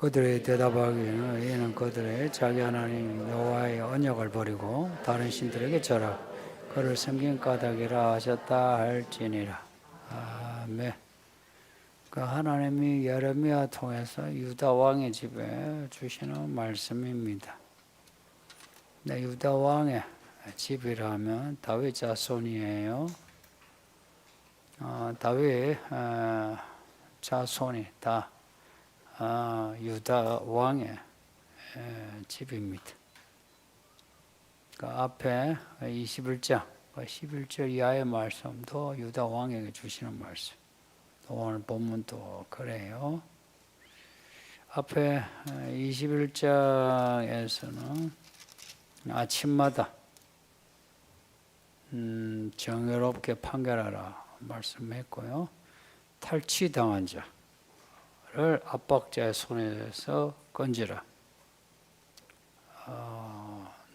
그들의 대답하기는 이는 그들의 자기 하나님 여호와의 언약을 버리고 다른 신들에게 절하고 그를 섬긴 까닭이라 하셨다 할지니라. 아멘. 그 하나님이 예레미야 통해서 유다 왕의 집에 주시는 말씀입니다. 네, 유다 왕의 집이라면 다윗 자손이에요. 다윗 자손이 다 유다 왕의 집입니다. 그 앞에 21장, 11절 이하의 말씀도 유다 왕에게 주시는 말씀. 오늘 본문도 그래요. 앞에 21장에서는 아침마다 정의롭게 판결하라 말씀했고요. 탈취당한 자를 압박자의 손에서 건지라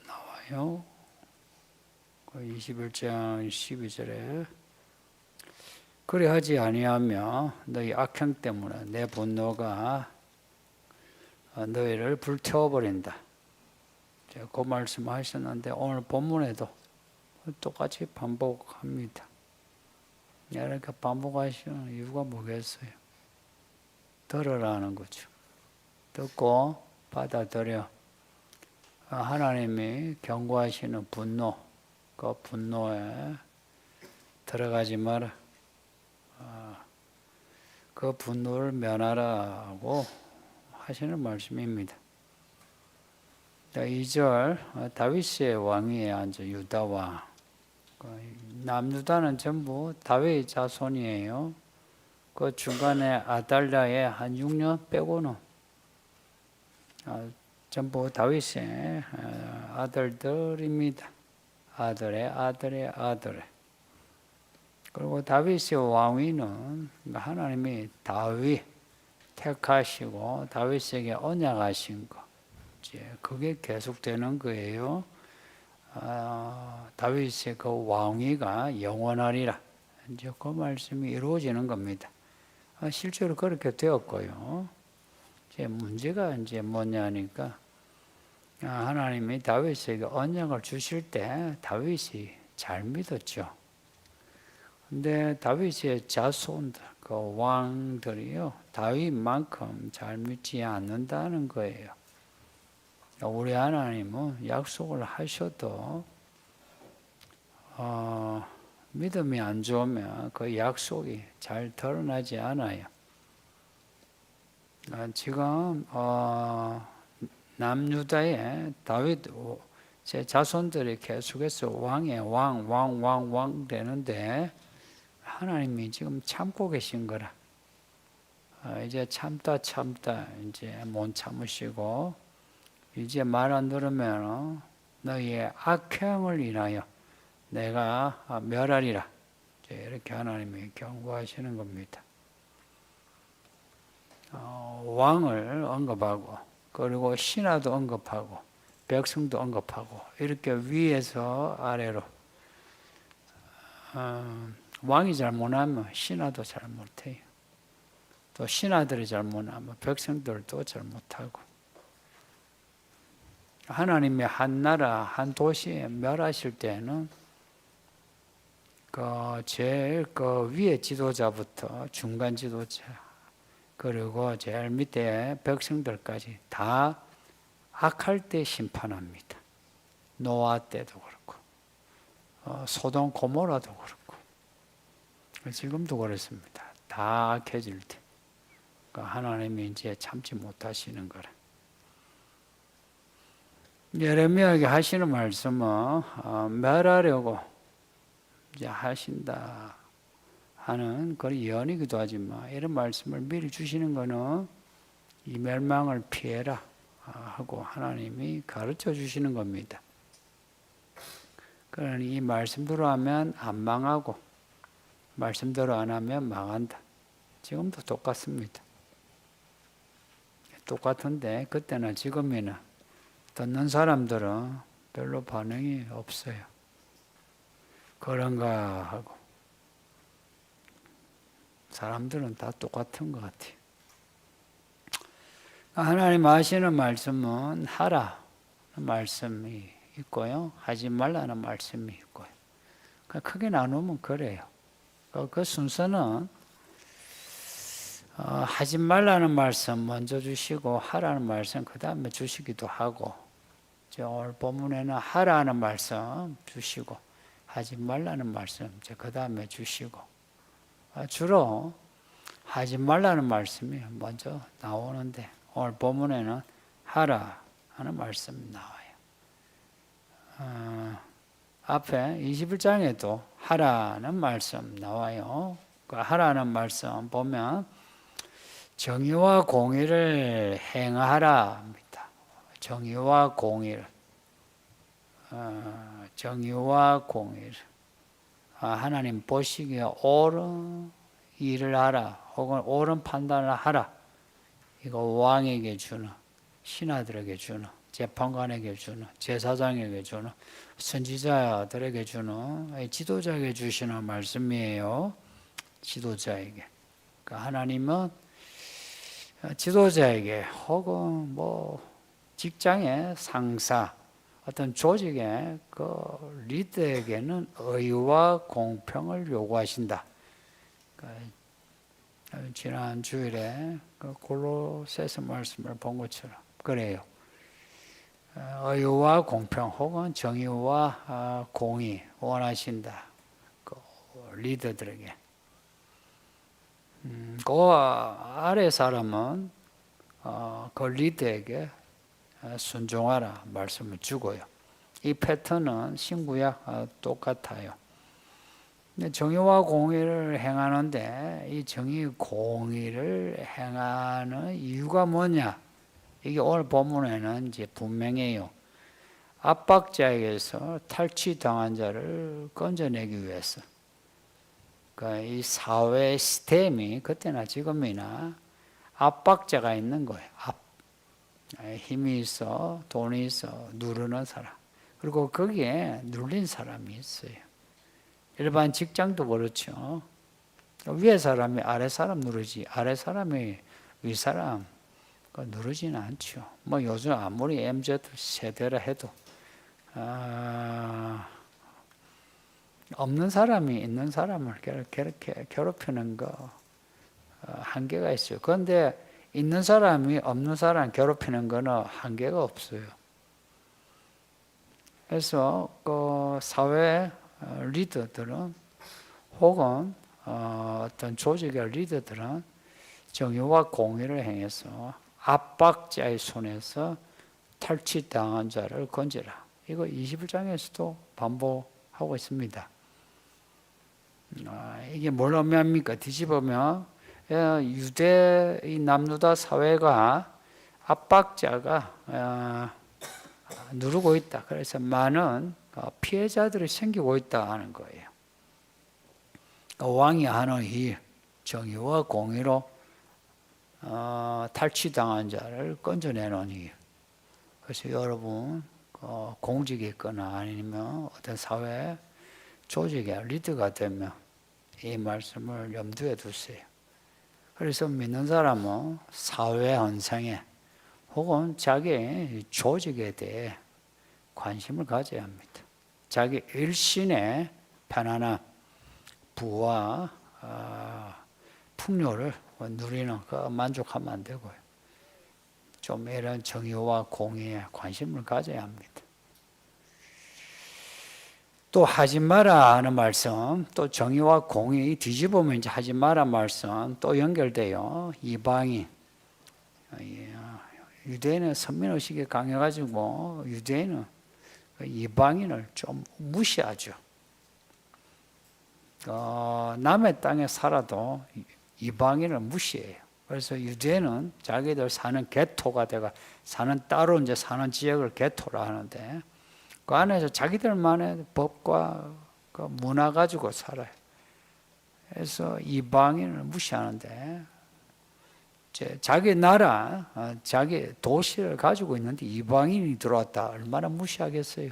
나와요. 21장 12절에 그리하지 아니하며 너희 악행 때문에 내 분노가 너희를 불태워버린다. 제가 그 말씀하셨는데 오늘 본문에도 똑같이 반복합니다. 이렇게 반복하시는 이유가 뭐겠어요? 들으라는 거죠. 듣고 받아들여 하나님이 경고하시는 분노, 그 분노에 들어가지 마라. 그 분노를 면하라고 하시는 말씀입니다. 2절 다윗의 왕위에 앉아 유다 왕. 남유다는 전부 다윗 자손이에요. 그 중간에 아달랴의 한 6년 빼고는 전부 다윗의 아들들입니다. 아들의 아들의 아들의. 그리고 다윗의 왕위는 하나님이 다윗 택하시고 다윗에게 언약하신 거. 이제 그게 계속되는 거예요. 다윗의 그 왕위가 영원하리라. 이제 그 말씀이 이루어지는 겁니다. 실제로 그렇게 되었고요. 이제 문제가 이제 뭐냐니까 하나님이 다윗에게 언약을 주실 때 다윗이 잘 믿었죠. 근데 다윗의 자손들, 그 왕들이요, 다윗만큼 잘 믿지 않는다는 거예요. 우리 하나님은 약속을 하셔도 믿음이 안 좋으면 그 약속이 잘 드러나지 않아요. 지금 남유다의 다윗 제 자손들이 계속해서 왕의 왕 되는데 하나님이 지금 참고 계신 거라. 이제 참다 이제 못 참으시고 이제 말 안 들으면 너희의 악행을 인하여 내가 멸하리라. 이렇게 하나님이 경고하시는 겁니다. 왕을 언급하고 그리고 신하도 언급하고 백성도 언급하고 이렇게 위에서 아래로 왕이 잘못하면 신하도 잘못해요. 또 신하들이 잘못하면 백성들도 잘못하고 하나님의 한 나라 한 도시에 멸하실 때는 제일 위에 지도자부터 중간 지도자 그리고 제일 밑에 백성들까지 다 악할 때 심판합니다. 노아 때도 그렇고 소돔 고모라도 그렇고 지금도 그렇습니다. 다 악해질 때 하나님이 이제 참지 못하시는 거라. 예레미야에게 하시는 말씀은 멸하려고 이제 하신다 하는 그런 예언이기도 하지만 이런 말씀을 미리 주시는 것은 이 멸망을 피해라 하고 하나님이 가르쳐 주시는 겁니다. 그러니 이 말씀대로 하면 안 망하고 말씀대로 안 하면 망한다. 지금도 똑같습니다. 똑같은데 그때나 지금이나 듣는 사람들은 별로 반응이 없어요. 그런가 하고 사람들은 다 똑같은 것 같아요. 하나님 하시는 말씀은 하라는 말씀이 있고요. 하지 말라는 말씀이 있고요. 크게 나누면 그래요. 그 순서는 하지 말라는 말씀 먼저 주시고 하라는 말씀 그 다음에 주시기도 하고, 오늘 본문에는 하라는 말씀 주시고 하지 말라는 말씀 그 다음에 주시고, 주로 하지 말라는 말씀이 먼저 나오는데 오늘 본문에는 하라 하는 말씀이 나와요. 앞에 21장에도 하라는 말씀 나와요. 그 하라는 말씀 보면 정의와 공의를 행하라입니다. 정의와 공의를. 정의와 공의를. 하나님 보시기에 옳은 일을 하라. 혹은 옳은 판단을 하라. 이거 왕에게 주는, 신하들에게 주는, 재판관에게 주는, 제사장에게 주는, 선지자들에게 주는, 지도자에게 주시는 말씀이에요. 지도자에게. 그러니까 하나님은 지도자에게 혹은 직장의 상사, 어떤 조직의 그 리더에게는 의와 공평을 요구하신다. 그러니까 지난 주일에 그 골로새서 말씀을 본 것처럼 그래요. 의와 공평 혹은 정의와 공의 원하신다. 그 리더들에게. 그 아래 사람은 그 리더에게 순종하라 말씀을 주고요. 이 패턴은 신구약 똑같아요. 정의와 공의를 행하는데 이 정의 공의를 행하는 이유가 뭐냐? 이게 오늘 본문에는 이제 분명해요. 압박자에게서 탈취당한 자를 건져내기 위해서. 그러니까 이 사회 시스템이 그때나 지금이나 압박자가 있는 거예요. 힘이 있어, 돈이 있어, 누르는 사람. 그리고 거기에 눌린 사람이 있어요. 일반 직장도 그렇죠. 위에 사람이 아래 사람 누르지, 아래 사람이 위 사람 누르지는 않죠. 요즘 아무리 MZ 세대라 해도 없는 사람이 있는 사람을 그렇게 괴롭히는 거 한계가 있어요. 그런데 있는 사람이 없는 사람 괴롭히는 거는 한계가 없어요. 그래서 그 사회 리더들은 혹은 어떤 조직의 리더들은 정의와 공의를 행해서 압박자의 손에서 탈취당한 자를 건지라. 이거 21장에서도 반복하고 있습니다. 이게 뭘 의미합니까? 뒤집으면 유대 이 남유다 사회가 압박자가 누르고 있다. 그래서 많은 피해자들이 생기고 있다 하는 거예요. 왕이 하는 일, 정의와 공의로 탈취당한 자를 건져내는 일. 그래서 여러분 공직에 있거나 아니면 어떤 사회 조직의 리더가 되면 이 말씀을 염두에 두세요. 그래서 믿는 사람은 사회 현상에 혹은 자기 조직에 대해 관심을 가져야 합니다. 자기 일신의 편안함, 부와 풍요를 누리는 거 만족하면 안 되고요. 좀 이런 정의와 공의에 관심을 가져야 합니다. 또 하지 마라 하는 말씀, 또 정의와 공의 뒤집으면 이제 하지 마라 말씀 또 연결돼요. 이방인. 유대인은 선민의식이 강해가지고 유대인은 이방인을 좀 무시하죠. 남의 땅에 살아도 이방인을 무시해요. 그래서 유대인은 자기들 사는 개토가 되가 사는 따로 이제 사는 지역을 개토라 하는데 그 안에서 자기들만의 법과 그 문화 가지고 살아요. 그래서 이방인을 무시하는데 자기 나라, 자기 도시를 가지고 있는데 이방인이 들어왔다. 얼마나 무시하겠어요.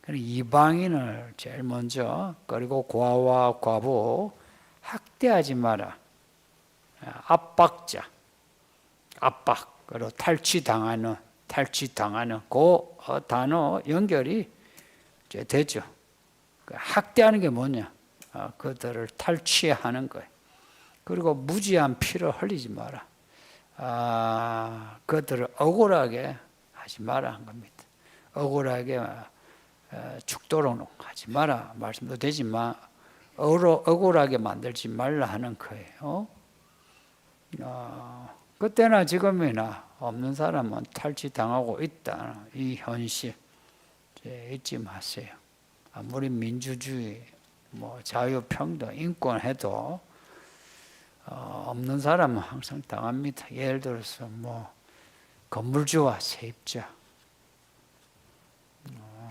이방인을 제일 먼저 그리고 과와 과부 학대하지 마라. 압박자, 압박. 그리고 탈취당하는 그 단어 연결이 이제 되죠. 학대하는 게 뭐냐? 그들을 탈취하는 거예요. 그리고 무지한 피를 흘리지 마라. 그들을 억울하게 하지 마라 한 겁니다. 억울하게 죽도록 하지 마라 말씀도 되지만 억울하게 만들지 말라 하는 거예요. 그때나 지금이나 없는 사람은 탈취당하고 있다. 이 현실 잊지 마세요. 아무리 민주주의, 자유평등, 인권 해도 없는 사람은 항상 당합니다. 예를 들어서 건물주와 세입자,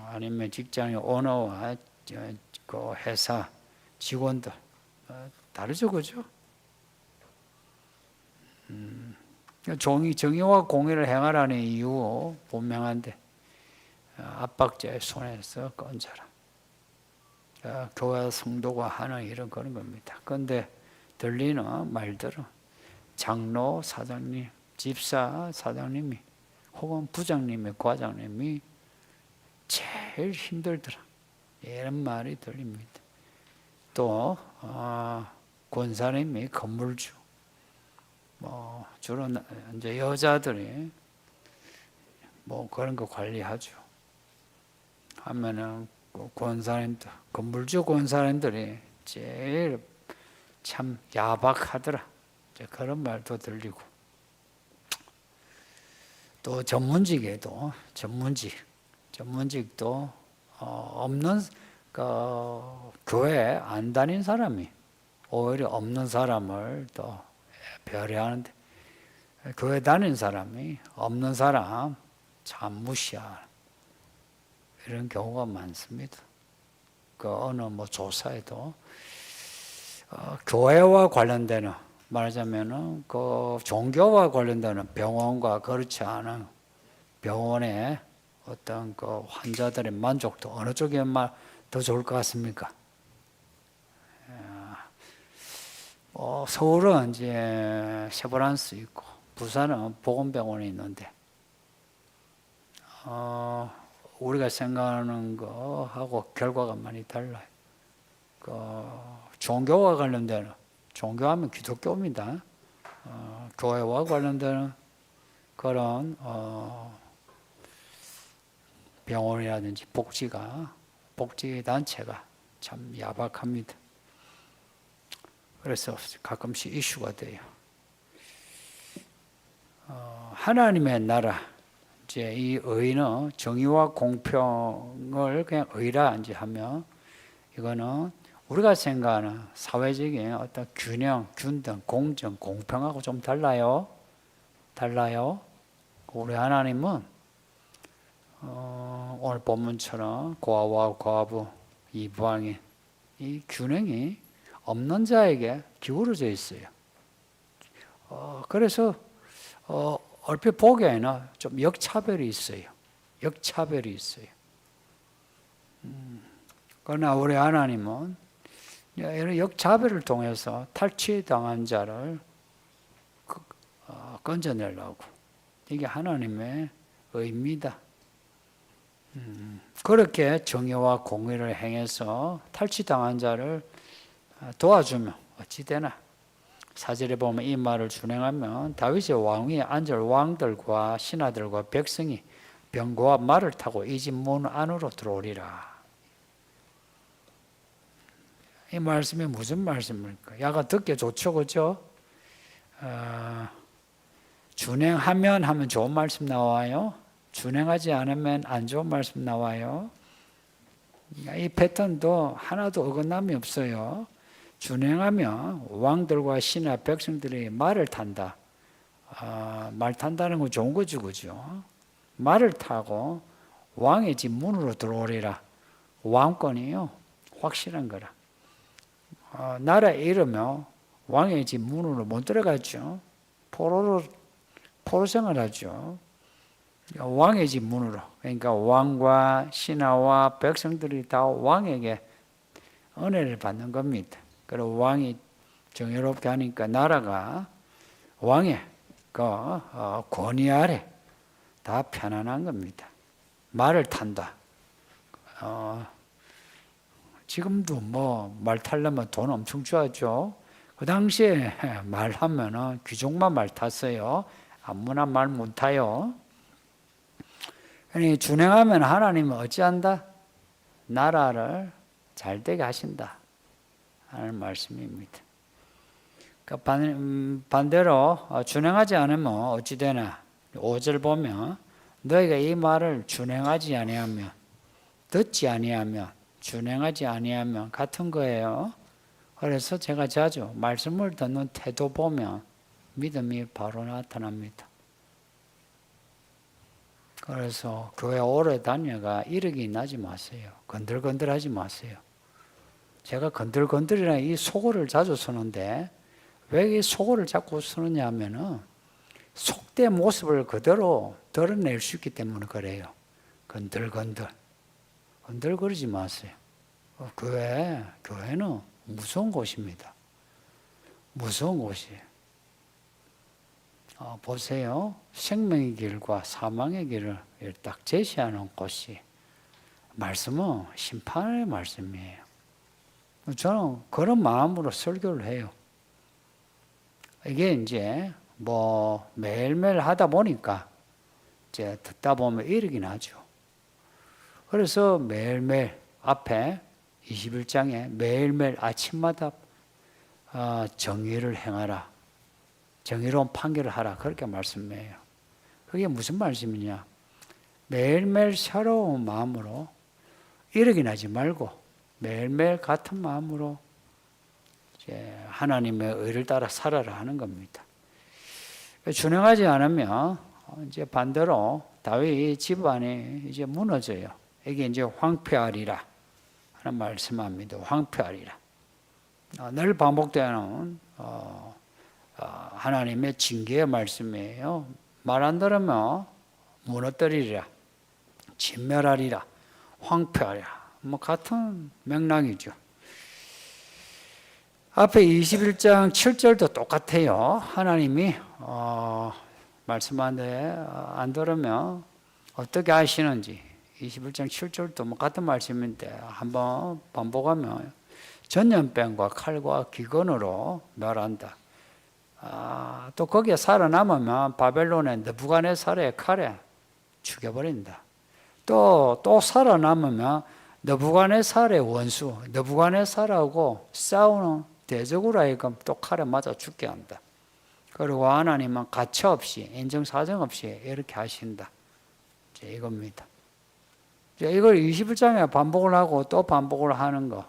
아니면 직장의 오너와 그 회사 직원들 다르죠, 그죠? 정의와 공의를 행하라는 이유 분명한데 압박자의 손에서 건져라. 교회 성도가 하는 일은 그런 겁니다. 그런데 들리는 말들은 장로 사장님, 집사 사장님이 혹은 부장님의 과장님이 제일 힘들더라. 이런 말이 들립니다. 또 권사님이 건물주, 주로 이제 여자들이 그런 거 관리하죠. 하면은 권사님들, 건물주 권사님들이 제일 참 야박하더라. 그런 말도 들리고. 또 전문직도 없는 교회 안 다닌 사람이 오히려 없는 사람을 또 배려하는데 교회 다닌 사람이 없는 사람 참 무시하는 이런 경우가 많습니다. 어느 조사에도 교회와 관련되는 말하자면은 종교와 관련되는 병원과 그렇지 않은 병원의 어떤 환자들의 만족도 어느 쪽이 더 좋을 것 같습니까? 서울은 이제 세브란스 있고 부산은 보건병원이 있는데 우리가 생각하는 거하고 결과가 많이 달라요. 종교와 관련되는 종교하면 기독교입니다. 교회와 관련되는 그런 병원이라든지 복지단체가 참 야박합니다. 그래서 가끔씩 이슈가 돼요. 하나님의 나라, 이제 이 의는 정의와 공평을 그냥 의라 이제 하면 이거는 우리가 생각하는 사회적인 어떤 균형, 균등, 공정, 공평하고 좀 달라요. 우리 하나님은 오늘 본문처럼 고아와 과부, 이방인 이 균형이 없는 자에게 기울어져 있어요. 그래서 얼핏 보기에는 좀 역차별이 있어요. 그러나 우리 하나님은 이런 역차별을 통해서 탈취당한 자를 건져내려고 이게 하나님의 의입니다. 그렇게 정의와 공의를 행해서 탈취당한 자를 도와주면 어찌되나 4절에 보면 이 말을 준행하면 다윗의 왕위에 앉을 왕들과 신하들과 백성이 병거와 말을 타고 이 집 문 안으로 들어오리라. 이 말씀이 무슨 말씀입니까? 야가 듣기 좋죠, 그죠? 준행하면 하면 좋은 말씀 나와요. 준행하지 않으면 안 좋은 말씀 나와요. 이 패턴도 하나도 어긋남이 없어요. 준행하면 왕들과 신하 백성들이 말을 탄다. 말 탄다는 건 좋은 거죠, 그죠? 말을 타고 왕의 집 문으로 들어오리라. 왕권이요, 확실한 거라. 나라에 이르면 왕의 집 문으로 못 들어가죠. 포로 생활하죠. 왕의 집 문으로. 그러니까 왕과 신하와 백성들이 다 왕에게 은혜를 받는 겁니다. 그리고 왕이 정의롭게 하니까 나라가 왕의 권위 아래 다 편안한 겁니다. 말을 탄다. 지금도 뭐 말 타려면 돈 엄청 줘야죠. 그 당시에 말하면은 귀족만 말 탔어요. 아무나 말 못 타요. 그러니 준행하면 하나님은 어찌한다? 나라를 잘 되게 하신다 하는 말씀입니다. 그러니까 반대로 준행하지 않으면 어찌 되나? 5절 보면 너희가 이 말을 준행하지 아니하면, 듣지 아니하면, 준행하지 아니하면 같은 거예요. 그래서 제가 자주 말씀을 듣는 태도 보면 믿음이 바로 나타납니다. 그래서 교회 오래 다녀가 이르기 나지 마세요. 건들건들하지 마세요. 제가 건들건들이라 이 속어를 자주 쓰는데 왜 이 속어를 자꾸 쓰느냐 하면은 속된 모습을 그대로 드러낼 수 있기 때문에 그래요. 건들건들. 건들거리지 마세요. 교회는 무서운 곳입니다. 무서운 곳이에요. 보세요. 생명의 길과 사망의 길을 딱 제시하는 곳이 말씀은 심판의 말씀이에요. 저는 그런 마음으로 설교를 해요. 이게 이제 뭐 매일매일 하다 보니까 이제 듣다 보면 이르긴 하죠. 그래서 매일매일 앞에 21장에 매일매일 아침마다 정의를 행하라. 정의로운 판결을 하라. 그렇게 말씀해요. 그게 무슨 말씀이냐? 매일매일 새로운 마음으로 이르긴 하지 말고 매일매일 같은 마음으로 이제 하나님의 의를 따라 살아라 하는 겁니다. 준행하지 않으면 이제 반대로 다윗 집안이 이제 무너져요. 이게 이제 황폐하리라 하는 말씀합니다. 황폐하리라. 늘 반복되는 하나님의 징계의 말씀이에요. 말 안 들으면 무너뜨리리라, 진멸하리라, 황폐하리라. 뭐 같은 맥락이죠. 앞에 21장 7절도 똑같아요. 하나님이 말씀하는데 안 들으면 어떻게 하시는지 21장 7절도 뭐 같은 말씀인데 한번 반복하면 전염병과 칼과 기근으로 멸한다. 또 거기에 살아남으면 바벨론의 느부갓네살의 칼에 죽여버린다. 또 살아남으면 느부갓네살의 원수, 느부갓네살하고 싸우는 대적으로 하여금 또 칼에 맞아 죽게 한다. 그리고 하나님은 가차 없이, 인정사정 없이 이렇게 하신다. 이겁니다. 이걸 21장에 반복을 하고 또 반복을 하는 거.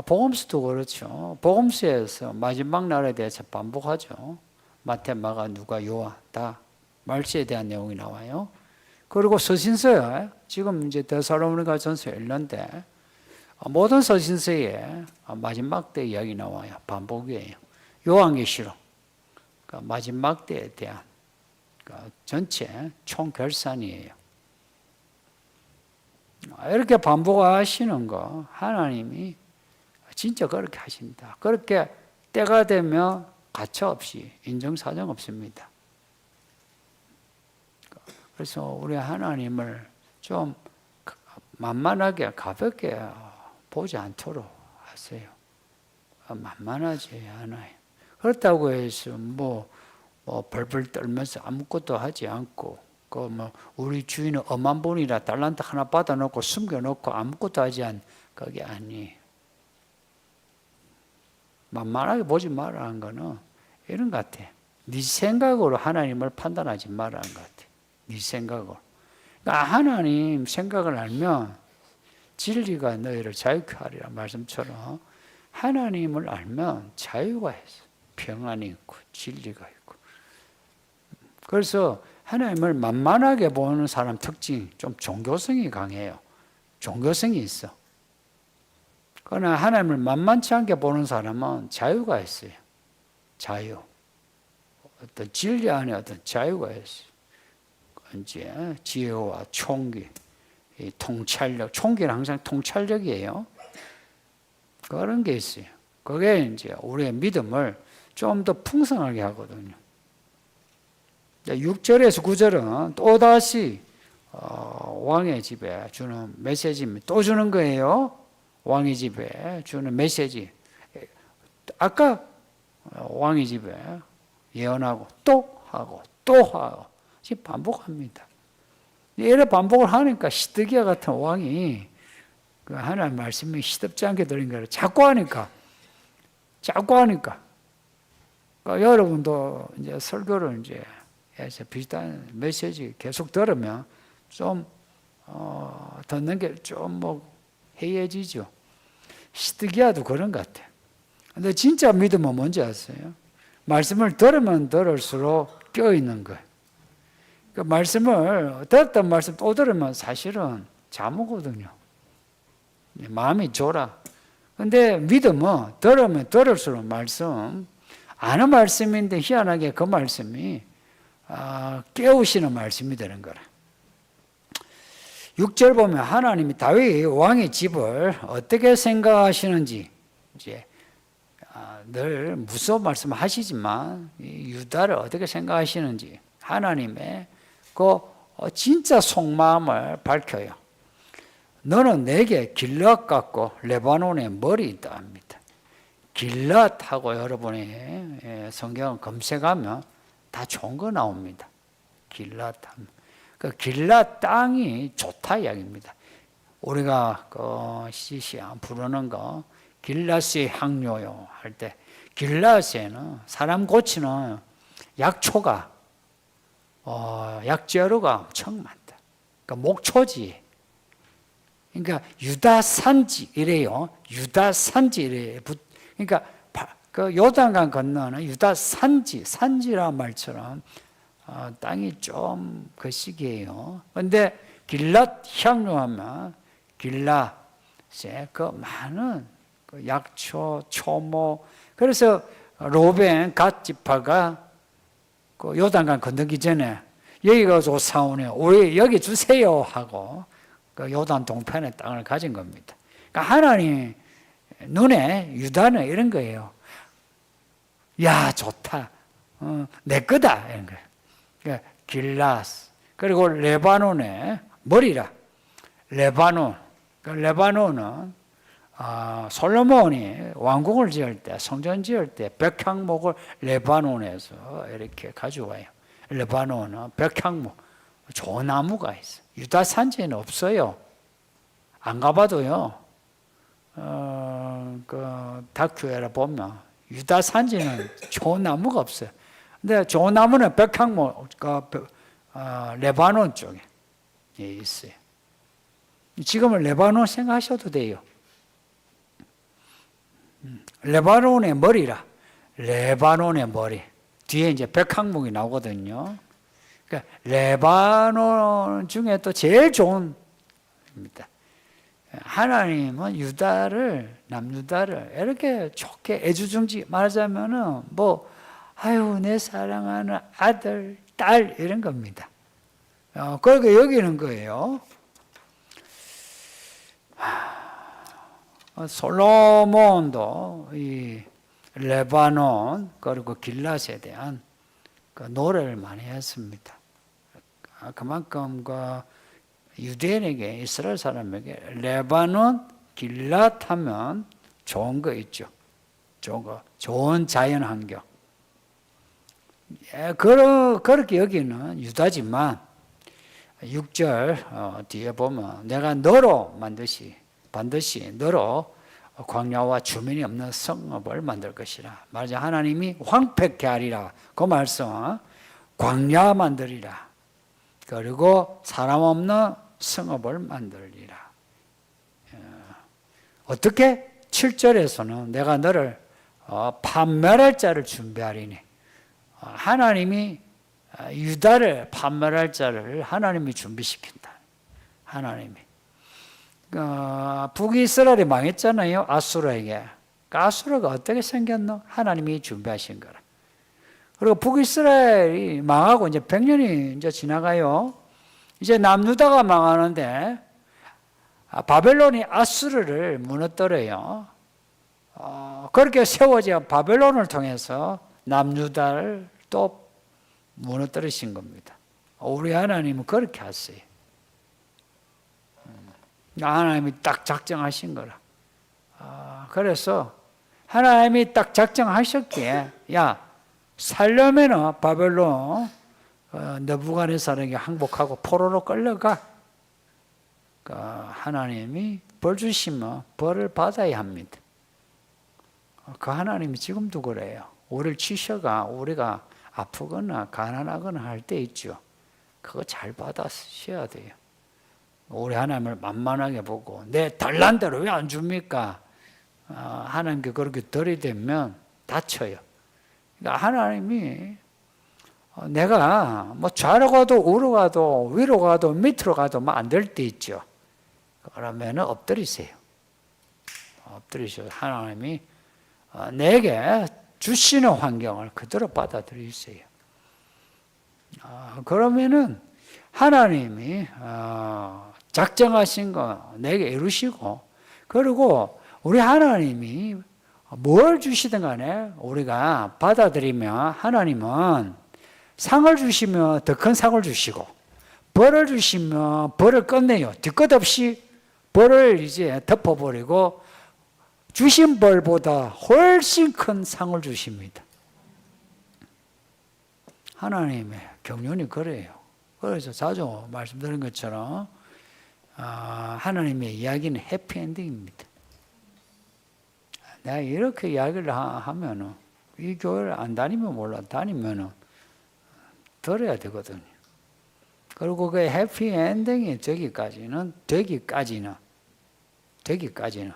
복음서도 그렇죠. 복음서에서 마지막 날에 대해서 반복하죠. 마태, 마가, 누가, 요한 다 말씀에 대한 내용이 나와요. 그리고 서신서에 지금 이제 데살로니가 전서 읽는데 모든 서신서에 마지막 때 이야기 나와요. 반복이에요. 요한계시록 마지막 때에 대한 전체 총결산이에요. 이렇게 반복하시는 거 하나님이 진짜 그렇게 하신다. 그렇게 때가 되면 가차 없이 인정사정 없습니다. 그래서 우리 하나님을 좀 만만하게 가볍게 보지 않도록 하세요. 만만하지 않아요. 그렇다고 해서 뭐 벌벌 떨면서 아무것도 하지 않고 우리 주인은 엄한 분이라 달란트 하나 받아놓고 숨겨놓고 아무것도 하지 않은 그게 아니에요. 만만하게 보지 말라는 거는 이런 것 같아. 네 생각으로 하나님을 판단하지 말라는 것 같아. 네 생각으로. 그러니까 하나님 생각을 알면 진리가 너희를 자유케 하리라 말씀처럼 하나님을 알면 자유가 있어. 평안이 있고 진리가 있고. 그래서 하나님을 만만하게 보는 사람 특징 좀 종교성이 강해요. 종교성이 있어. 그러나 하나님을 만만치 않게 보는 사람은 자유가 있어요. 자유. 어떤 진리 안에 어떤 자유가 있어요. 이제 지혜와 총기, 통찰력. 총기는 항상 통찰력이에요. 그런 게 있어요. 그게 이제 우리의 믿음을 좀 더 풍성하게 하거든요. 6절에서 9절은 또다시 왕의 집에 주는 메시지입니다. 또 주는 거예요. 왕의 집에 주는 메시지. 아까 왕의 집에 예언하고 또 하고 또 하고 지금 반복합니다. 이래 반복을 하니까 시드기야 같은 왕이 그 하나님 말씀이 시덥지 않게 들린 거를 자꾸 하니까 그러니까 여러분도 이제 설교를 이제 해서 비슷한 메시지 계속 들으면 좀 듣는 게 좀 뭐 해이해지죠. 시드기야도 그런 것 같아요. 근데 진짜 믿음은 뭔지 아세요? 말씀을 들으면 들을수록 껴있는 거예요. 그 말씀을 들었던 말씀 또 들으면 사실은 잠오거든요. 마음이 졸아. 근데 믿음은 들으면 들을수록 말씀, 아는 말씀인데 희한하게 그 말씀이 깨우시는 말씀이 되는 거라. 6절 보면 하나님이 다윗 왕의 집을 어떻게 생각하시는지 이제 늘 무서워 말씀하시지만 유다를 어떻게 생각하시는지 하나님의 그 진짜 속마음을 밝혀요. 너는 내게 길앗 같고 레바논의 머리 있다 합니다. 길앗하고 여러분이 성경 검색하면 다 좋은 거 나옵니다. 길앗 하면 그 길앗 땅이 좋다 이야기입니다. 우리가 그 시시한 부르는 거 길앗의 향료요 할 때 길앗에는 사람 고치는 약초가 약재료가 엄청 많다. 그러니까 목초지. 그러니까 유다 산지 이래요. 유다 산지 이래. 그러니까 그 요단강 건너는 유다 산지라는 말처럼 땅이 좀 그 시기예요. 그런데 길앗 향료하면 길앗에 그 많은 그 약초, 초모. 그래서 로벤 갓 지파가 그 요단강 건너기 전에 여기가 좋사오네, 우리 여기 주세요 하고 그 요단 동편의 땅을 가진 겁니다. 그러니까 하나님 눈에 유다는 이런 거예요. 야 좋다, 내 거다 이런 거예요. 그러니까 길앗 그리고 레바논의 머리라. 레바논. 그러니까 레바논은 솔로몬이 왕궁을 지을 때, 성전 지을 때 백향목을 레바논에서 이렇게 가져와요. 레바논은 백향목, 좋은 나무가 있어요. 유다 산지에는 없어요. 안 가봐도요. 그 다큐에라 보면 유다 산지는 좋은 나무가 없어요. 근데 좋은 나무는 백향목, 레바논 쪽에 있어요. 지금은 레바논 생각하셔도 돼요. 레바논의 머리라. 레바논의 머리. 뒤에 이제 백향목이 나오거든요. 그러니까 레바논 중에 또 제일 좋은 입니다. 하나님은 유다를, 남유다를 이렇게 좋게 애주중지 말하자면은 아유, 내 사랑하는 아들, 딸 이런 겁니다. 그렇게 여기는 거예요. 솔로몬도 이 레바논 그리고 길앗에 대한 그 노래를 많이 했습니다. 그만큼 그 유대인에게, 이스라엘 사람에게 레바논, 길앗 하면 좋은 거 있죠. 좋은 거, 좋은 자연 환경. 그렇게 여기는 유다지만 6절 뒤에 보면 내가 너로 반드시 너로 광야와 주민이 없는 성읍을 만들 것이라. 말하자 하나님이 황폐케 하리라. 그 말씀 광야 만들리라. 그리고 사람 없는 성읍을 만들리라. 어떻게? 7절에서는 내가 너를 판멸할 자를 준비하리니. 하나님이 유다를 판멸할 자를 하나님이 준비시킨다. 하나님이. 북이스라엘이 망했잖아요. 아수르에게. 아수르가 어떻게 생겼노? 하나님이 준비하신 거라. 그리고 북이스라엘이 망하고 이제 100년이 이제 지나가요. 이제 남유다가 망하는데 바벨론이 아수르를 무너뜨려요. 그렇게 세워진 바벨론을 통해서 남유다를 또 무너뜨리신 겁니다. 우리 하나님은 그렇게 하세요. 하나님이 딱 작정하신 거라. 그래서 하나님이 딱 작정하셨기에 야 살려면은 바벨론 느부갓네살에게 항복하고 포로로 끌려가. 하나님이 벌 주시면 벌을 받아야 합니다. 그 하나님이 지금도 그래요. 우리를 치셔가 우리가 아프거나 가난하거나 할 때 있죠. 그거 잘 받아셔야 돼요. 우리 하나님을 만만하게 보고 내 달란대로 왜 안 줍니까? 하나님께 그렇게 들이대면 다쳐요. 그러니까 하나님이 내가 뭐 좌로 가도 우로 가도 위로 가도 밑으로 가도 뭐 안 될 때 있죠. 그러면 엎드리세요. 엎드리셔서 하나님이 내게 주시는 환경을 그대로 받아들이세요. 그러면은 하나님이 작정하신 거 내게 이루시고, 그리고 우리 하나님이 뭘 주시든 간에 우리가 받아들이면 하나님은 상을 주시면 더 큰 상을 주시고, 벌을 주시면 벌을 끝내요. 뒤끝 없이 벌을 이제 덮어버리고 주신 벌보다 훨씬 큰 상을 주십니다. 하나님의 경륜이 그래요. 그래서 자주 말씀드린 것처럼 하나님의 이야기는 해피엔딩입니다. 내가 이렇게 이야기를 하면은 이 교회를 안 다니면 몰라, 다니면은 들어야 되거든요. 그리고 그 해피엔딩이 되기까지는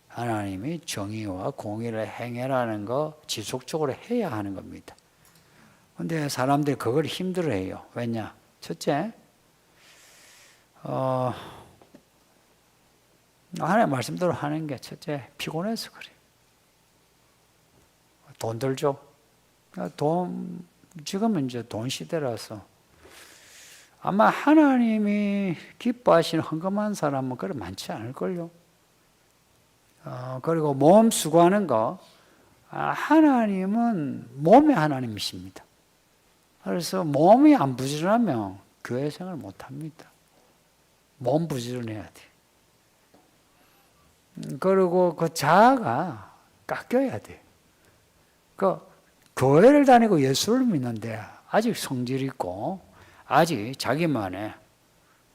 하나님이 정의와 공의를 행해라는 거 지속적으로 해야 하는 겁니다. 근데 사람들이 그걸 힘들어해요. 왜냐? 첫째, 하나님 말씀대로 하는 게 첫째 피곤해서 그래요. 돈 들죠. 지금은 이제 돈 시대라서 아마 하나님이 기뻐하시는 헌금한 사람은 그렇게 많지 않을걸요. 그리고 몸 수고하는 거, 하나님은 몸의 하나님이십니다. 그래서 몸이 안 부지런하면 교회 생활 못합니다. 몸 부지런해야 돼. 그리고 그 자아가 깎여야 돼. 그 교회를 다니고 예수를 믿는데 아직 성질 있고 아직 자기만의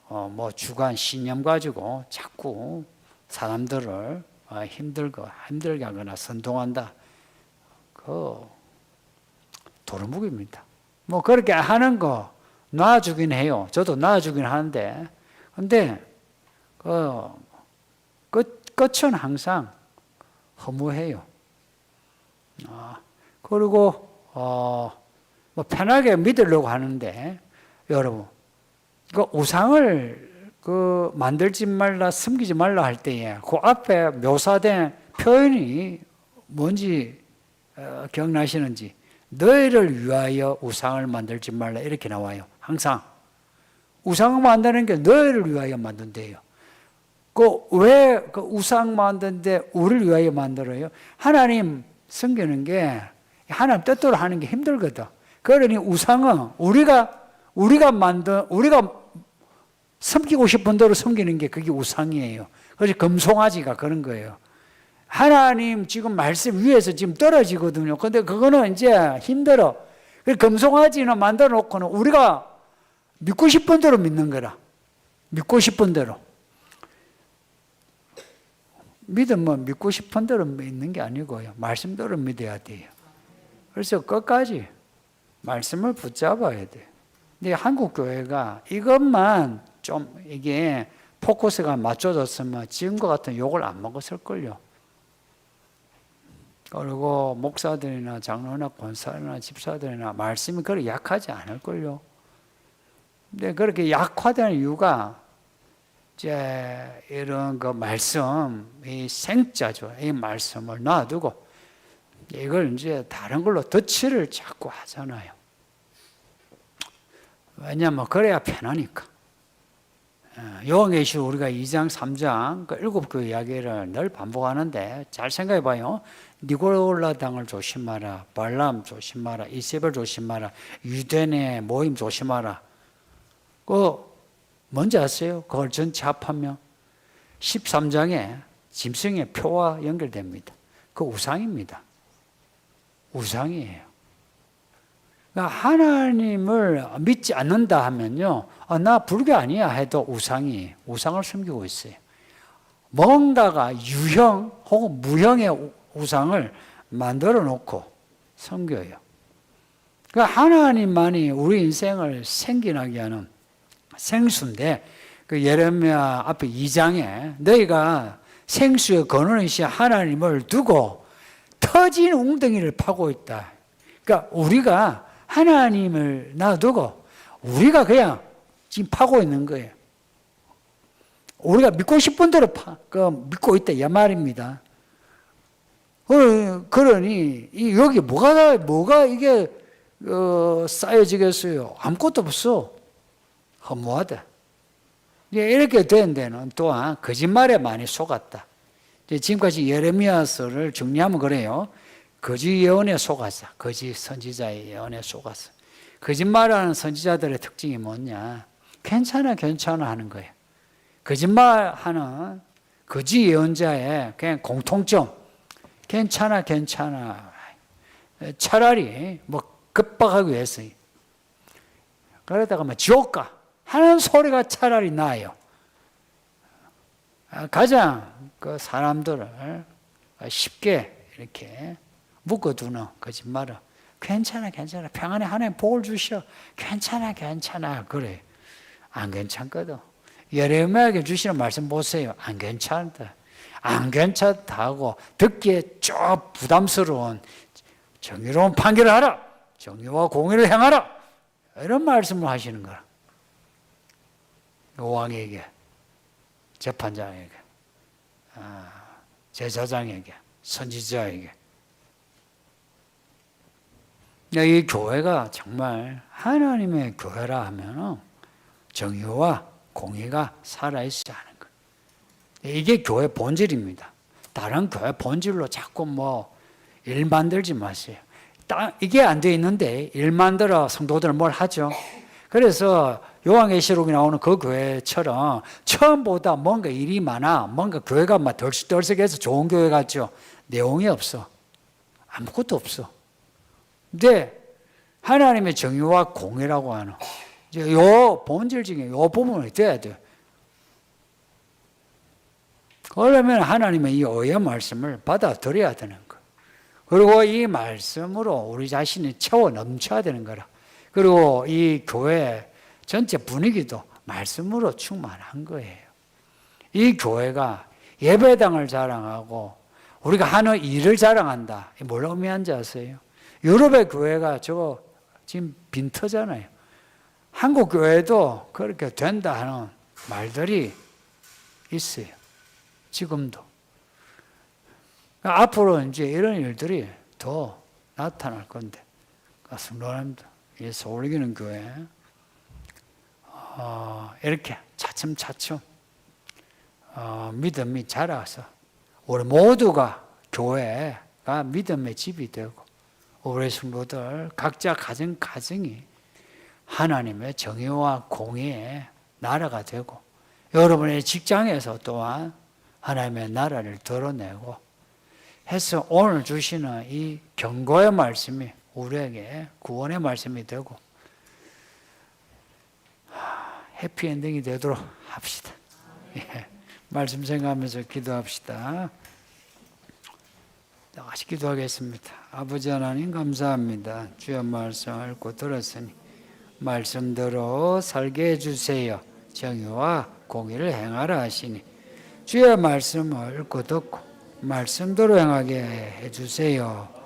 뭐 주관 신념 가지고 자꾸 사람들을 힘들게 하거나 선동한다. 그 도루묵입니다. 뭐 그렇게 하는 거 놔주긴 해요. 저도 놔주긴 하는데, 근데 끝은 항상 허무해요. 그리고 뭐 편하게 믿으려고 하는데, 여러분, 그 우상을 만들지 말라, 섬기지 말라 할 때에 그 앞에 묘사된 표현이 뭔지 기억나시는지? 너희를 위하여 우상을 만들지 말라 이렇게 나와요. 항상 우상을 만드는 게 너희를 위하여 만든대요. 왜 그 우상 만드는데 우리를 위하여 만들어요? 하나님 섬기는 게 하나님 뜻대로 하는 게 힘들거든. 그러니 우상은 우리가 섬기고 싶은 대로 섬기는 게 그게 우상이에요. 그래서 금송아지가 그런 거예요. 하나님 지금 말씀 위에서 지금 떨어지거든요. 근데 그거는 이제 힘들어. 금송아지는 만들어 놓고는 우리가 믿고 싶은 대로 믿는 거라. 믿고 싶은 대로. 믿으면 믿고 싶은 대로 믿는 게 아니고요. 말씀대로 믿어야 돼요. 그래서 끝까지 말씀을 붙잡아야 돼요. 근데 한국 교회가 이것만 좀 이게 포커스가 맞춰졌으면 지금과 같은 욕을 안 먹었을걸요. 그리고 목사들이나 장로나 권사나 집사들이나 말씀이 그렇게 약하지 않을걸요. 근데 그렇게 약화되는 이유가 이제 이런 그 말씀, 이 생자죠. 이 말씀을 놔두고 이걸 이제 다른 걸로 덧칠을 자꾸 하잖아요. 왜냐하면 그래야 편하니까. 요한계시록 우리가 2장, 3장 그 7교회 이야기를 늘 반복하는데 잘 생각해 봐요. 니골라 당을 조심하라. 발람 조심하라. 이세벨 조심하라. 유대인의 모임 조심하라. 뭔지 아세요? 그걸 전체 합하면 13장에 짐승의 표와 연결됩니다. 그 우상입니다. 우상이에요. 그러니까 하나님을 믿지 않는다 하면요, 나 불교 아니야 해도 우상을 섬기고 있어요. 뭔가가 유형 혹은 무형의 우상을 만들어 놓고 섬겨요. 그러니까 하나님만이 우리 인생을 생기나게 하는 생수인데, 그 예레미야 앞에 2장에 너희가 생수의 근원이신 하나님을 두고 터진 웅덩이를 파고 있다. 그러니까 우리가 하나님을 놔두고 우리가 그냥 지금 파고 있는 거예요. 우리가 믿고 싶은 대로 믿고 있다 이 말입니다. 그러니 여기 뭐가 이게 쌓여지겠어요? 아무것도 없어. 허무하다. 이렇게 된 데는 또한 거짓말에 많이 속았다. 지금까지 예레미야서를 정리하면 그래요. 거짓 예언에 속았어. 거짓 선지자의 예언에 속았어. 거짓말하는 선지자들의 특징이 뭐냐? 괜찮아 하는 거예요. 거짓말하는 거짓 예언자의 그냥 공통점. 괜찮아. 차라리 급박하기 위해서. 그러다가 지옥 가 하는 소리가 차라리 나아요. 가장 그 사람들을 쉽게 이렇게 묶어두는 거짓말은 괜찮아 평안에 하나님 복을 주셔 괜찮아 그래. 안 괜찮거든. 예레미야에게 주시는 말씀 보세요. 안 괜찮다 하고 듣기에 좀 부담스러운 정의로운 판결을 하라, 정의와 공의를 행하라, 이런 말씀을 하시는 거야. 왕에게, 재판장에게, 제사장에게, 선지자에게. 이 교회가 정말 하나님의 교회라 하면 정의와 공의가 살아있어야 하는 거예요. 이게 교회 본질입니다. 다른 교회 본질로 자꾸 일 만들지 마세요. 이게 안 돼 있는데 일 만들어 성도들은 뭘 하죠? 그래서 요한계시록에 나오는 그 교회처럼 처음보다 뭔가 일이 많아, 뭔가 교회가 덜썩덜썩해서 좋은 교회 같죠? 내용이 없어. 아무것도 없어. 근데 하나님의 정의와 공의라고 하는 요 본질 중에 요 부분이 돼야 돼요. 그러면 하나님의 이 의의 말씀을 받아들여야 되는 거예요. 그리고 이 말씀으로 우리 자신이 채워 넘쳐야 되는 거라. 그리고 이 교회 전체 분위기도 말씀으로 충만한 거예요. 이 교회가 예배당을 자랑하고 우리가 하는 일을 자랑한다. 뭘 의미하는지 아세요? 유럽의 교회가 저거 지금 빈터잖아요. 한국 교회도 그렇게 된다 하는 말들이 있어요. 지금도. 앞으로 이제 이런 일들이 더 나타날 건데, 승론합니다. 이 서울기는 교회, 이렇게 차츰차츰, 믿음이 자라서, 우리 모두가 교회가 믿음의 집이 되고, 우리 성도들 각자 가정이 하나님의 정의와 공의의 나라가 되고, 여러분의 직장에서 또한 하나님의 나라를 드러내고 해서 오늘 주시는 이 경고의 말씀이 우리에게 구원의 말씀이 되고 해피엔딩이 되도록 합시다. 예, 말씀 생각하면서 기도합시다. 다시 기도하겠습니다. 아버지 하나님 감사합니다. 주의 말씀을 읽고 들었으니 말씀대로 살게 해주세요. 정의와 공의를 행하라 하시니 주의 말씀을 읽고 듣고 말씀대로 행하게 해주세요.